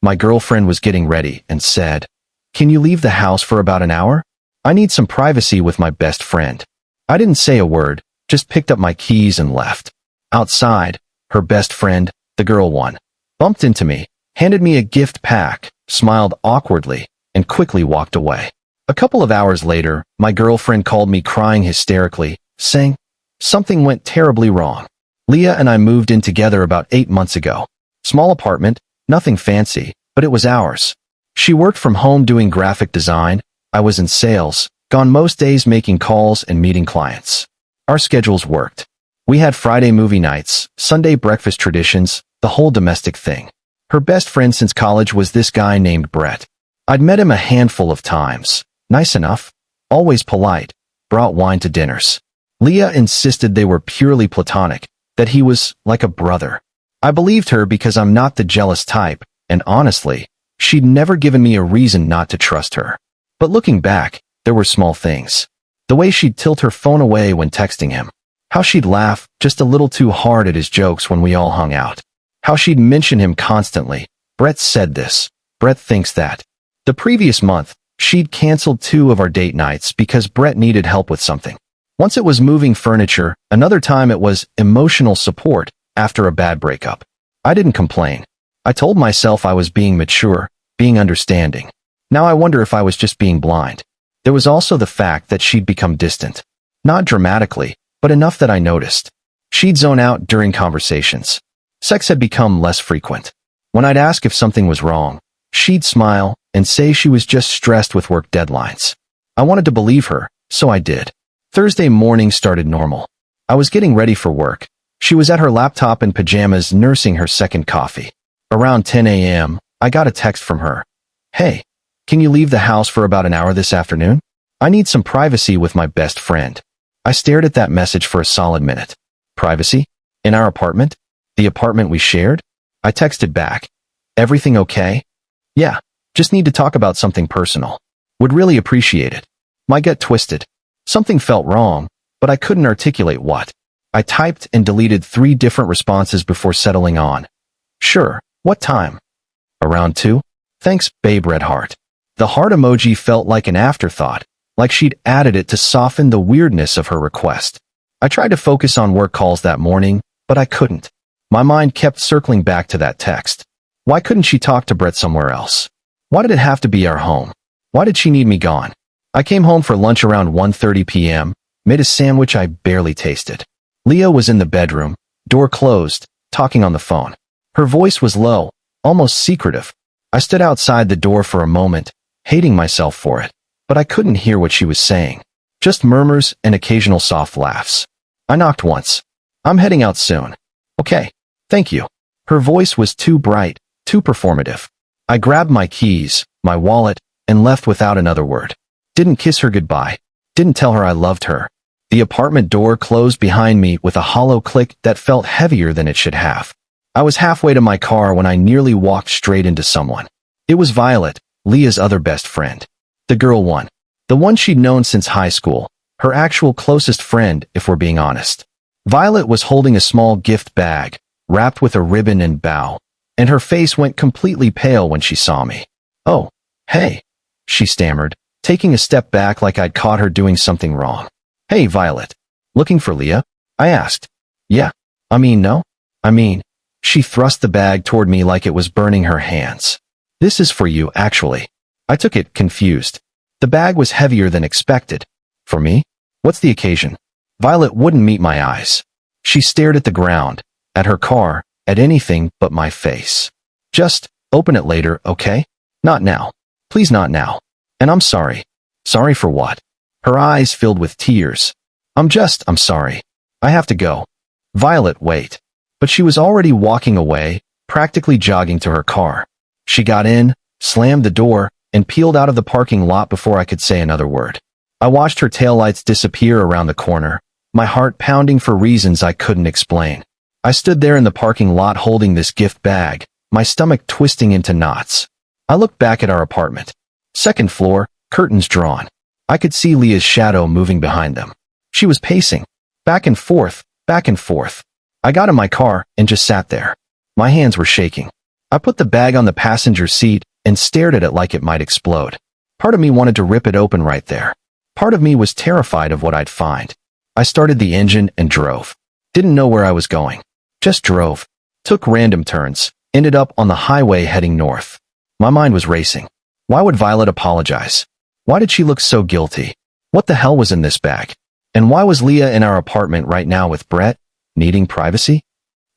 My girlfriend was getting ready and said, "Can you leave the house for about an hour? I need some privacy with my best friend." I didn't say a word, just picked up my keys and left. Outside, her best friend, the girl one, bumped into me, handed me a gift pack, smiled awkwardly, and quickly walked away. A couple of hours later, my girlfriend called me crying hysterically, saying, "Something went terribly wrong. Leah and I moved in together about 8 months ago. Small apartment, nothing fancy, but it was ours. She worked from home doing graphic design. I was in sales, gone most days making calls and meeting clients. Our schedules worked. We had Friday movie nights, Sunday breakfast traditions, the whole domestic thing. Her best friend since college was this guy named Brett. I'd met him a handful of times. Nice enough, always polite, brought wine to dinners. Leah insisted they were purely platonic, that he was like a brother. I believed her because I'm not the jealous type, and honestly, she'd never given me a reason not to trust her. But looking back, there were small things. The way she'd tilt her phone away when texting him. How she'd laugh just a little too hard at his jokes when we all hung out. How she'd mention him constantly. Brett said this. Brett thinks that. The previous month, she'd canceled 2 of our date nights because Brett needed help with something. Once it was moving furniture, another time it was emotional support after a bad breakup. I didn't complain. I told myself I was being mature, being understanding. Now I wonder if I was just being blind. There was also the fact that she'd become distant. Not dramatically, but enough that I noticed. She'd zone out during conversations. Sex had become less frequent. When I'd ask if something was wrong, she'd smile and say she was just stressed with work deadlines. I wanted to believe her, so I did. Thursday morning started normal. I was getting ready for work. She was at her laptop in pajamas nursing her second coffee. Around 10 a.m., I got a text from her. "Hey, can you leave the house for about an hour this afternoon? I need some privacy with my best friend." I stared at that message for a solid minute. Privacy? In our apartment? The apartment we shared? I texted back. "Everything okay? Yeah, just need to talk about something personal. Would really appreciate it." My gut twisted. Something felt wrong, but I couldn't articulate what. I typed and deleted 3 different responses before settling on. "Sure, what time?" "Around 2? Thanks, babe, red heart." The heart emoji felt like an afterthought, like she'd added it to soften the weirdness of her request. I tried to focus on work calls that morning, but I couldn't. My mind kept circling back to that text. Why couldn't she talk to Brett somewhere else? Why did it have to be our home? Why did she need me gone? I came home for lunch around 1:30 p.m., made a sandwich I barely tasted. Leah was in the bedroom, door closed, talking on the phone. Her voice was low, almost secretive. I stood outside the door for a moment, hating myself for it, but I couldn't hear what she was saying. Just murmurs and occasional soft laughs. I knocked once. "I'm heading out soon." "Okay, thank you." Her voice was too bright, too performative. I grabbed my keys, my wallet, and left without another word. Didn't kiss her goodbye. Didn't tell her I loved her. The apartment door closed behind me with a hollow click that felt heavier than it should have. I was halfway to my car when I nearly walked straight into someone. It was Violet, Leah's other best friend. The girl one. The one she'd known since high school. Her actual closest friend, if we're being honest. Violet was holding a small gift bag, wrapped with a ribbon and bow, and her face went completely pale when she saw me. "Oh, hey," she stammered, taking a step back like I'd caught her doing something wrong. "Hey, Violet. Looking for Leah?" I asked. No. She thrust the bag toward me like it was burning her hands. "This is for you, actually." I took it, confused. The bag was heavier than expected. "For me? What's the occasion?" Violet wouldn't meet my eyes. She stared at the ground, at her car, at anything but my face. "Just open it later, okay? Not now. Please, not now. And I'm sorry." "Sorry for what?" Her eyes filled with tears. I'm sorry. I have to go." "Violet, wait." But she was already walking away, practically jogging to her car. She got in, slammed the door, and peeled out of the parking lot before I could say another word. I watched her taillights disappear around the corner, my heart pounding for reasons I couldn't explain. I stood there in the parking lot holding this gift bag, my stomach twisting into knots. I looked back at our apartment. Second floor, curtains drawn. I could see Leah's shadow moving behind them. She was pacing, back and forth, back and forth. I got in my car and just sat there. My hands were shaking. I put the bag on the passenger seat and stared at it like it might explode. Part of me wanted to rip it open right there. Part of me was terrified of what I'd find. I started the engine and drove. Didn't know where I was going. Just drove. Took random turns. Ended up on the highway heading north. My mind was racing. Why would Violet apologize? Why did she look so guilty? What the hell was in this bag? And why was Leah in our apartment right now with Brett, needing privacy?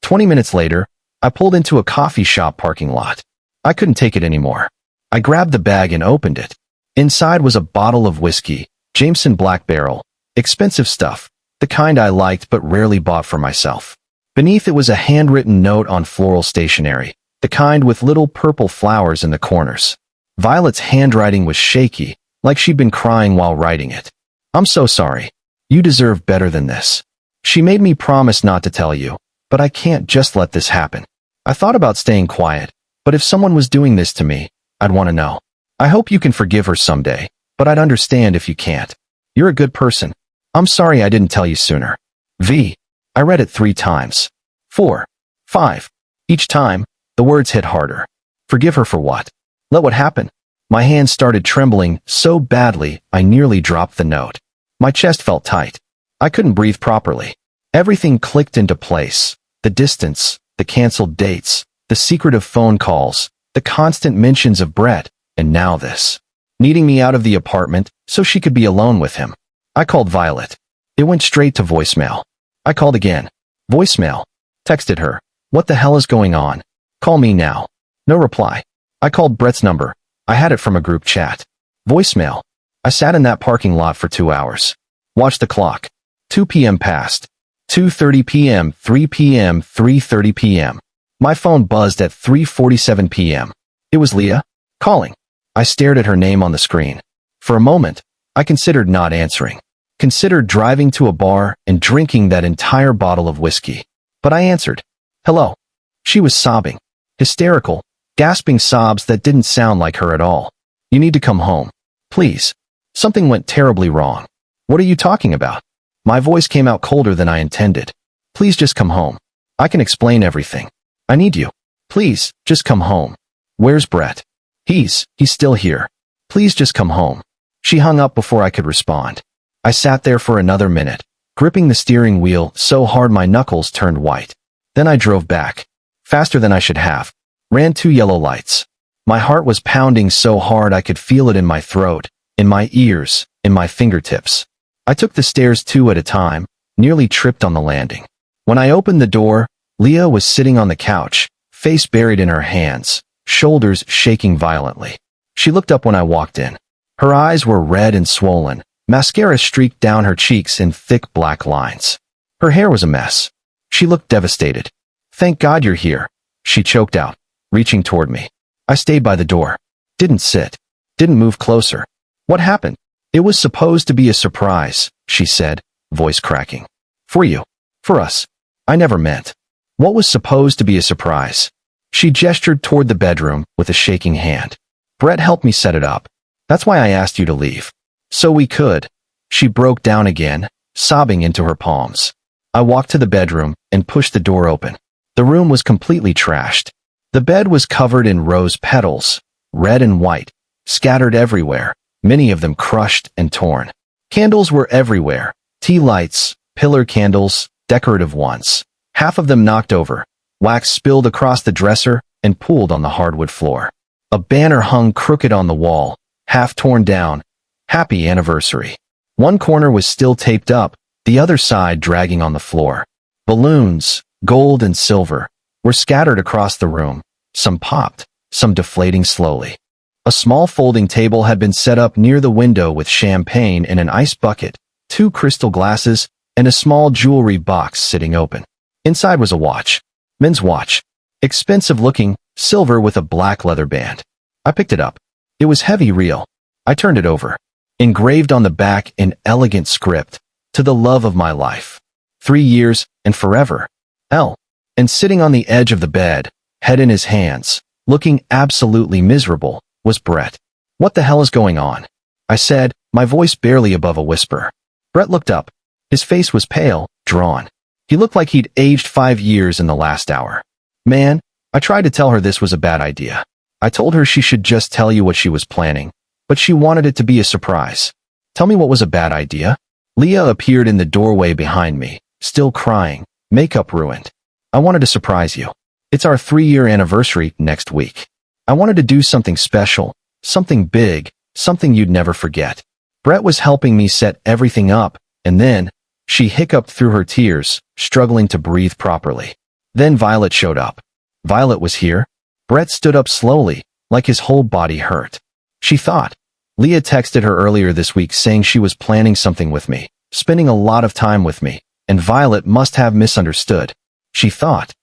20 minutes later, I pulled into a coffee shop parking lot. I couldn't take it anymore. I grabbed the bag and opened it. Inside was a bottle of whiskey, Jameson Black Barrel, expensive stuff, the kind I liked but rarely bought for myself. Beneath it was a handwritten note on floral stationery, the kind with little purple flowers in the corners. Violet's handwriting was shaky, like she'd been crying while writing it. I'm so sorry. You deserve better than this. She made me promise not to tell you, but I can't just let this happen. I thought about staying quiet, but if someone was doing this to me, I'd want to know. I hope you can forgive her someday, but I'd understand if you can't. You're a good person. I'm sorry I didn't tell you sooner. V. I read it 3 times. 4. 5. Each time, the words hit harder. Forgive her for what? Let what happen? My hands started trembling so badly I nearly dropped the note. My chest felt tight. I couldn't breathe properly. Everything clicked into place. The distance, the canceled dates, the secretive phone calls, the constant mentions of Brett, and now this. Needing me out of the apartment so she could be alone with him. I called Violet. It went straight to voicemail. I called again. Voicemail. Texted her. What the hell is going on? Call me now. No reply. I called Brett's number. I had it from a group chat. Voicemail. I sat in that parking lot for 2 hours. Watched the clock. 2 p.m. passed. 2:30 p.m., 3 p.m., 3:30 p.m. My phone buzzed at 3:47 p.m. It was Leah, calling. I stared at her name on the screen. For a moment, I considered not answering. Considered driving to a bar and drinking that entire bottle of whiskey. But I answered. Hello. She was sobbing. Hysterical, gasping sobs that didn't sound like her at all. You need to come home. Please. Something went terribly wrong. What are you talking about? My voice came out colder than I intended. Please just come home. I can explain everything. I need you. Please, just come home. Where's Brett? He's still here. Please just come home. She hung up before I could respond. I sat there for another minute, gripping the steering wheel so hard my knuckles turned white. Then I drove back. Faster than I should have. Ran 2 yellow lights. My heart was pounding so hard I could feel it in my throat, in my ears, in my fingertips. I took the stairs 2 at a time, nearly tripped on the landing. When I opened the door, Leah was sitting on the couch, face buried in her hands, shoulders shaking violently. She looked up when I walked in. Her eyes were red and swollen. Mascara streaked down her cheeks in thick black lines. Her hair was a mess. She looked devastated. Thank God you're here, she choked out, reaching toward me. I stayed by the door. Didn't sit. Didn't move closer. What happened? It was supposed to be a surprise, she said, voice cracking. For you. For us. I never meant. What was supposed to be a surprise? She gestured toward the bedroom with a shaking hand. Brett helped me set it up. That's why I asked you to leave. So we could. She broke down again, sobbing into her palms. I walked to the bedroom and pushed the door open. The room was completely trashed. The bed was covered in rose petals, red and white, scattered everywhere, many of them crushed and torn. Candles were everywhere, tea lights, pillar candles, decorative ones. Half of them knocked over, wax spilled across the dresser and pooled on the hardwood floor. A banner hung crooked on the wall, half torn down. Happy anniversary. One corner was still taped up, the other side dragging on the floor. Balloons, gold and silver, were scattered across the room. Some popped, some deflating slowly. A small folding table had been set up near the window with champagne in an ice bucket, 2 crystal glasses, and a small jewelry box sitting open. Inside was a watch. Men's watch. Expensive looking, silver with a black leather band. I picked it up. It was heavy real. I turned it over. Engraved on the back in elegant script, to the love of my life. 3 years and forever. L. And sitting on the edge of the bed, head in his hands, looking absolutely miserable, was Brett. What the hell is going on? I said, my voice barely above a whisper. Brett looked up. His face was pale, drawn. He looked like he'd aged 5 years in the last hour. Man, I tried to tell her this was a bad idea. I told her she should just tell you what she was planning, but she wanted it to be a surprise. Tell me what was a bad idea? Leah appeared in the doorway behind me, still crying, makeup ruined. I wanted to surprise you. It's our 3-year anniversary next week. I wanted to do something special, something big, something you'd never forget. Brett was helping me set everything up, and then, she hiccuped through her tears, struggling to breathe properly. Then Violet showed up. Violet was here. Brett stood up slowly, like his whole body hurt. She thought. Leah texted her earlier this week saying she was planning something with me, spending a lot of time with me, and Violet must have misunderstood. She thought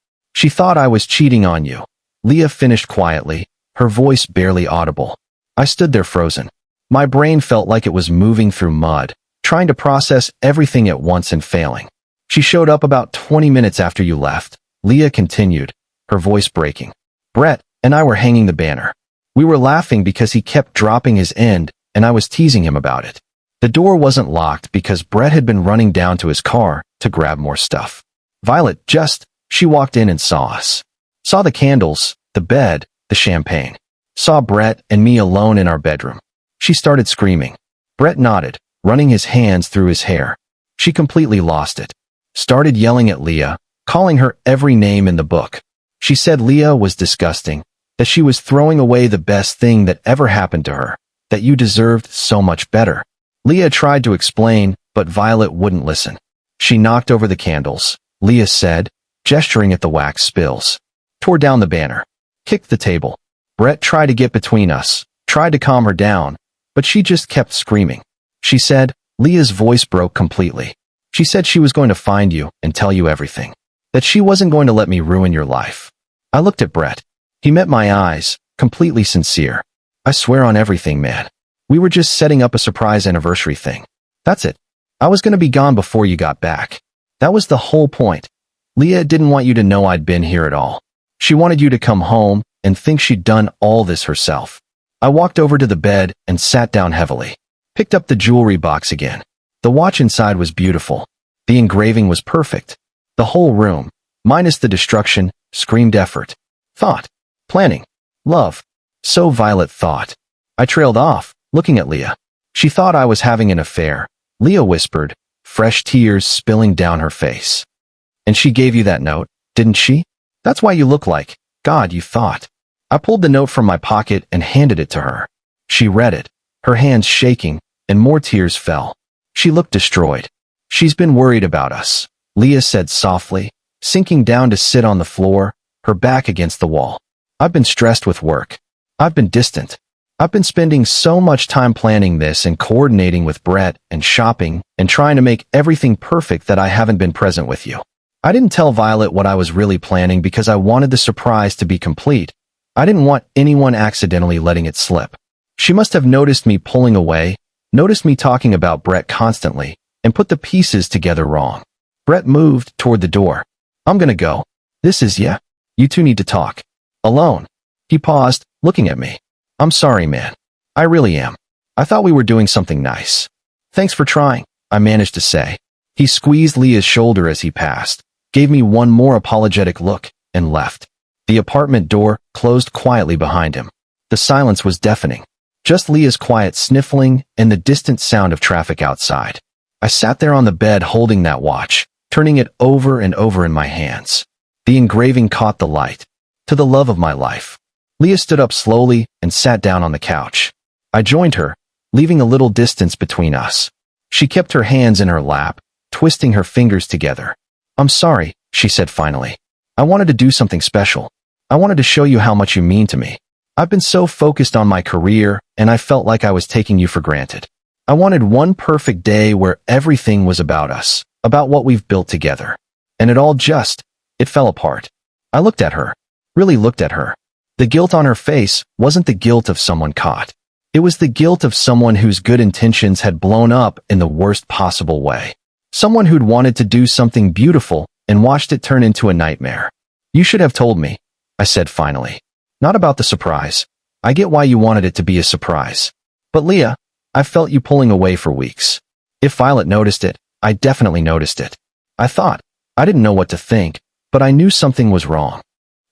I was cheating on you. Leah finished quietly, her voice barely audible. I stood there frozen. My brain felt like it was moving through mud, trying to process everything at once and failing. She showed up about 20 minutes after you left. Leah continued, her voice breaking. Brett and I were hanging the banner. We were laughing because he kept dropping his end, and I was teasing him about it. The door wasn't locked because Brett had been running down to his car to grab more stuff. Violet she walked in and saw us. Saw the candles, the bed, the champagne. Saw Brett and me alone in our bedroom. She started screaming. Brett nodded, running his hands through his hair. She completely lost it. Started yelling at Leah, calling her every name in the book. She said Leah was disgusting, that she was throwing away the best thing that ever happened to her, that you deserved so much better. Leah tried to explain, but Violet wouldn't listen. She knocked over the candles, Leah said, gesturing at the wax spills. Tore down the banner. Kicked the table. Brett tried to get between us, tried to calm her down, but she just kept screaming. She said, Leah's voice broke completely. She said she was going to find you and tell you everything. That she wasn't going to let me ruin your life. I looked at Brett. He met my eyes, completely sincere. I swear on everything, man. We were just setting up a surprise anniversary thing. That's it. I was going to be gone before you got back. That was the whole point. Leah didn't want you to know I'd been here at all. She wanted you to come home and think she'd done all this herself. I walked over to the bed and sat down heavily. Picked up the jewelry box again. The watch inside was beautiful. The engraving was perfect. The whole room, minus the destruction, screamed effort. Thought. Planning. Love. So Violet thought. I trailed off, looking at Leah. She thought I was having an affair. Leah whispered, fresh tears spilling down her face. And she gave you that note, didn't she? That's why you look like God, you thought. I pulled the note from my pocket and handed it to her. She read it, her hands shaking, and more tears fell. She looked destroyed. She's been worried about us, Leah said softly, sinking down to sit on the floor, her back against the wall. I've been stressed with work. I've been distant. I've been spending so much time planning this and coordinating with Brett and shopping and trying to make everything perfect that I haven't been present with you. I didn't tell Violet what I was really planning because I wanted the surprise to be complete. I didn't want anyone accidentally letting it slip. She must have noticed me pulling away, noticed me talking about Brett constantly, and put the pieces together wrong. Brett moved toward the door. I'm gonna go. This is ya. You two need to talk. Alone. He paused, looking at me. I'm sorry, man. I really am. I thought we were doing something nice. Thanks for trying, I managed to say. He squeezed Leah's shoulder as he passed, gave me one more apologetic look, and left. The apartment door closed quietly behind him. The silence was deafening. Just Leah's quiet sniffling and the distant sound of traffic outside. I sat there on the bed holding that watch, turning it over and over in my hands. The engraving caught the light. To the love of my life. Leah stood up slowly and sat down on the couch. I joined her, leaving a little distance between us. She kept her hands in her lap, twisting her fingers together. I'm sorry, she said finally. I wanted to do something special. I wanted to show you how much you mean to me. I've been so focused on my career, and I felt like I was taking you for granted. I wanted one perfect day where everything was about us, about what we've built together. And it fell apart. I looked at her, really looked at her. The guilt on her face wasn't the guilt of someone caught. It was the guilt of someone whose good intentions had blown up in the worst possible way. Someone who'd wanted to do something beautiful and watched it turn into a nightmare. You should have told me, I said finally. Not about the surprise. I get why you wanted it to be a surprise. But Leah, I felt you pulling away for weeks. If Violet noticed it, I definitely noticed it. I didn't know what to think, but I knew something was wrong.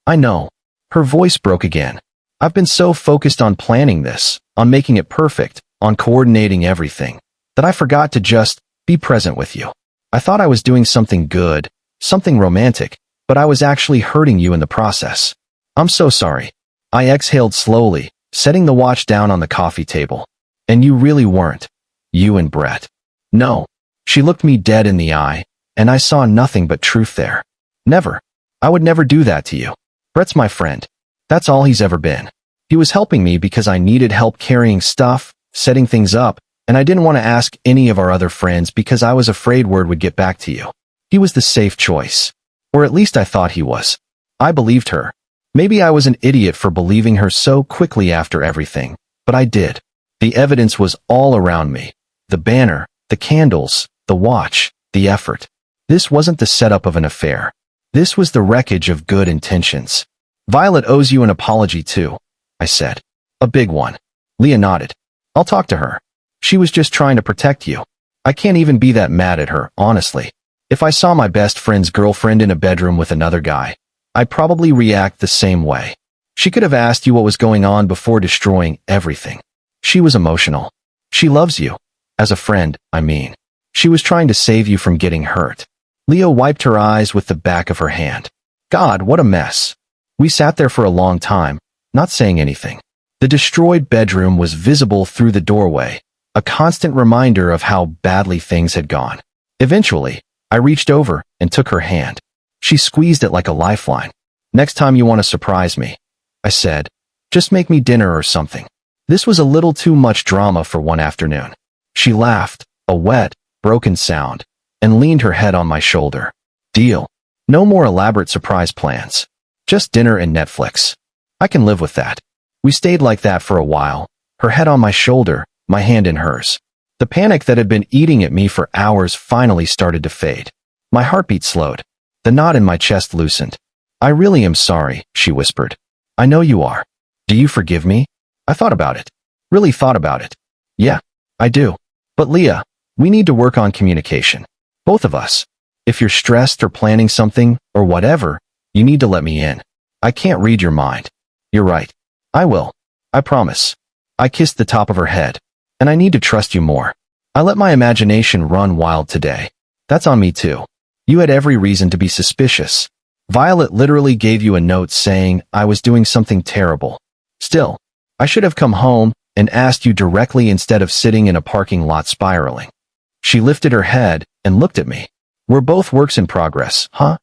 I know. Her voice broke again. I've been so focused on planning this, on making it perfect, on coordinating everything, that I forgot to just be present with you. I thought I was doing something good, something romantic, but I was actually hurting you in the process. I'm so sorry. I exhaled slowly, setting the watch down on the coffee table. And you really weren't. You and Brett. No. She looked me dead in the eye, and I saw nothing but truth there. Never. I would never do that to you. Brett's my friend. That's all he's ever been. He was helping me because I needed help carrying stuff, setting things up, and I didn't want to ask any of our other friends because I was afraid word would get back to you. He was the safe choice. Or at least I thought he was. I believed her. Maybe I was an idiot for believing her so quickly after everything, but I did. The evidence was all around me. The banner, the candles, the watch, the effort. This wasn't the setup of an affair. This was the wreckage of good intentions. Violet owes you an apology too, I said. A big one. Leah nodded. I'll talk to her. She was just trying to protect you. I can't even be that mad at her, honestly. If I saw my best friend's girlfriend in a bedroom with another guy, I'd probably react the same way. She could have asked you what was going on before destroying everything. She was emotional. She loves you. As a friend, I mean. She was trying to save you from getting hurt. Leah wiped her eyes with the back of her hand. God, what a mess. We sat there for a long time, not saying anything. The destroyed bedroom was visible through the doorway, a constant reminder of how badly things had gone. Eventually, I reached over and took her hand. She squeezed it like a lifeline. Next time you want to surprise me, I said, just make me dinner or something. This was a little too much drama for one afternoon. She laughed, a wet, broken sound, and leaned her head on my shoulder. Deal. No more elaborate surprise plans. Just dinner and Netflix. I can live with that. We stayed like that for a while, her head on my shoulder, my hand in hers. The panic that had been eating at me for hours finally started to fade. My heartbeat slowed. The knot in my chest loosened. I really am sorry, she whispered. I know you are. Do you forgive me? I thought about it. Really thought about it. Yeah, I do. But Leah, we need to work on communication. Both of us. If you're stressed or planning something, or whatever, you need to let me in. I can't read your mind. You're right. I will. I promise. I kissed the top of her head. And I need to trust you more. I let my imagination run wild today. That's on me too. You had every reason to be suspicious. Violet literally gave you a note saying I was doing something terrible. Still, I should have come home and asked you directly instead of sitting in a parking lot spiraling. She lifted her head and looked at me. We're both works in progress, huh?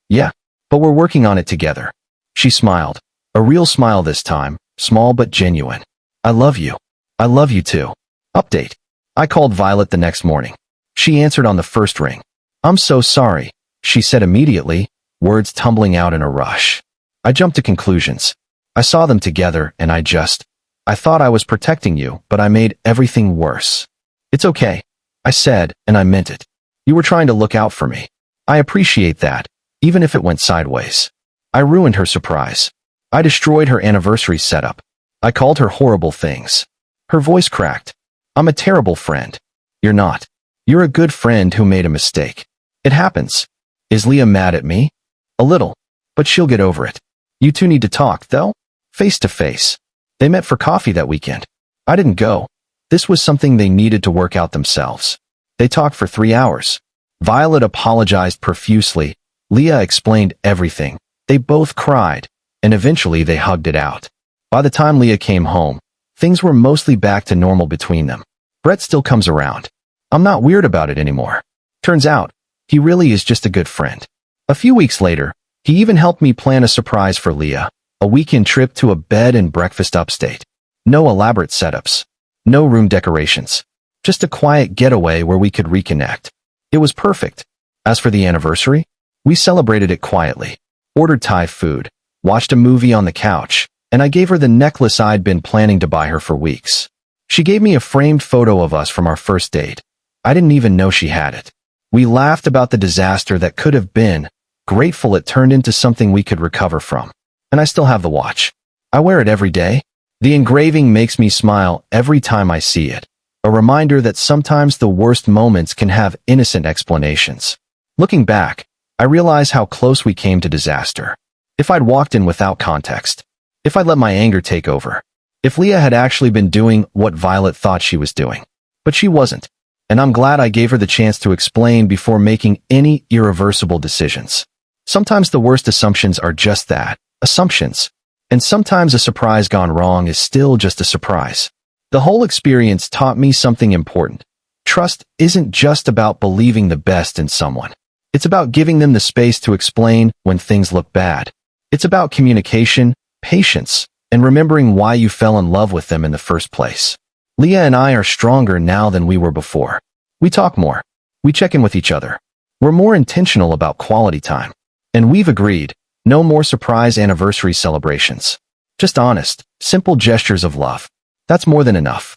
Yeah, but we're working on it together. She smiled. A real smile this time, small but genuine. I love you. I love you too. Update. I called Violet the next morning. She answered on the first ring. I'm so sorry, she said immediately, words tumbling out in a rush. I jumped to conclusions. I saw them together and I thought I was protecting you, but I made everything worse. It's okay, I said, and I meant it. You were trying to look out for me. I appreciate that, even if it went sideways. I ruined her surprise. I destroyed her anniversary setup. I called her horrible things. Her voice cracked. I'm a terrible friend. You're not. You're a good friend who made a mistake. It happens. Is Leah mad at me? A little. But she'll get over it. You two need to talk, though? Face to face. They met for coffee that weekend. I didn't go. This was something they needed to work out themselves. They talked for 3 hours. Violet apologized profusely. Leah explained everything. They both cried. And eventually they hugged it out. By the time Leah came home, things were mostly back to normal between them. Brett still comes around. I'm not weird about it anymore. Turns out, he really is just a good friend. A few weeks later, he even helped me plan a surprise for Leah, a weekend trip to a bed and breakfast upstate. No elaborate setups. No room decorations. Just a quiet getaway where we could reconnect. It was perfect. As for the anniversary, we celebrated it quietly. Ordered Thai food, watched a movie on the couch, and I gave her the necklace I'd been planning to buy her for weeks. She gave me a framed photo of us from our first date. I didn't even know she had it. We laughed about the disaster that could have been, grateful it turned into something we could recover from. And I still have the watch. I wear it every day. The engraving makes me smile every time I see it. A reminder that sometimes the worst moments can have innocent explanations. Looking back, I realize how close we came to disaster. If I'd walked in without context. If I'd let my anger take over. If Leah had actually been doing what Violet thought she was doing. But she wasn't. And I'm glad I gave her the chance to explain before making any irreversible decisions. Sometimes the worst assumptions are just that, assumptions. And sometimes a surprise gone wrong is still just a surprise. The whole experience taught me something important. Trust isn't just about believing the best in someone. It's about giving them the space to explain when things look bad. It's about communication, patience, and remembering why you fell in love with them in the first place. Leah and I are stronger now than we were before. We talk more. We check in with each other. We're more intentional about quality time. And we've agreed, no more surprise anniversary celebrations. Just honest, simple gestures of love. That's more than enough.